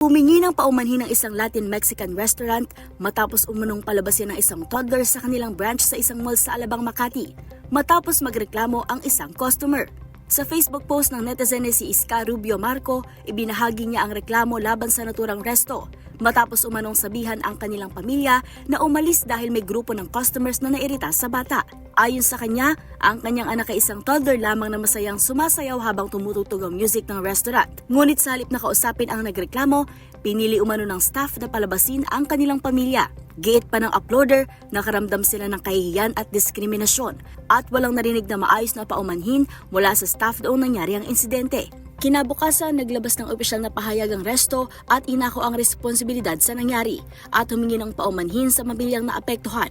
Humingi ng paumanhin ng isang Latin-Mexican restaurant matapos umunong palabasin ng isang toddler sa kanilang branch sa isang mall sa Alabang, Makati, matapos magreklamo ang isang customer. Sa Facebook post ng netizen na si Iska Rubio Marco, ibinahagi niya ang reklamo laban sa naturang resto matapos umanong sabihan ang kanilang pamilya na umalis dahil may grupo ng customers na nairita sa bata. Ayon sa kanya, ang kanyang anak ay isang toddler lamang na masayang sumasayaw habang tumutugtog ang music ng restaurant. Ngunit sa halip na kausapin ang nagreklamo, pinili umano ng staff na palabasin ang kanilang pamilya. Giit pa ng uploader, nakaramdam sila ng kahihiyan at diskriminasyon at walang narinig na maayos na paumanhin mula sa staff doong nangyari ang insidente. Kinabukasan, naglabas ng opisyal na pahayag ang resto at inako ang responsibilidad sa nangyari at humingi ng paumanhin sa pamilyang naapektuhan.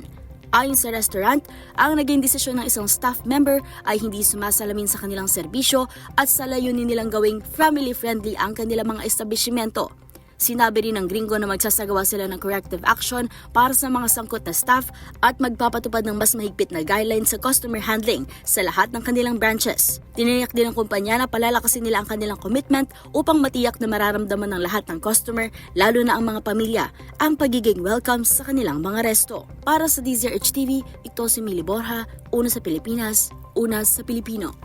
Ayon sa restaurant, ang naging desisyon ng isang staff member ay hindi sumasalamin sa kanilang serbisyo at sa layunin nilang gawing family-friendly ang kanilang mga establishmento. Sinabi rin ng gringo na magsasagawa sila ng corrective action para sa mga sangkot na staff at magpapatupad ng mas mahigpit na guidelines sa customer handling sa lahat ng kanilang branches. Tiniyak din ng kumpanya na palalakasin nila ang kanilang commitment upang matiyak na mararamdaman ng lahat ng customer, lalo na ang mga pamilya, ang pagiging welcome sa kanilang mga resto. Para sa DZRH TV, ito si Mili Borja, una sa Pilipinas, una sa Pilipino.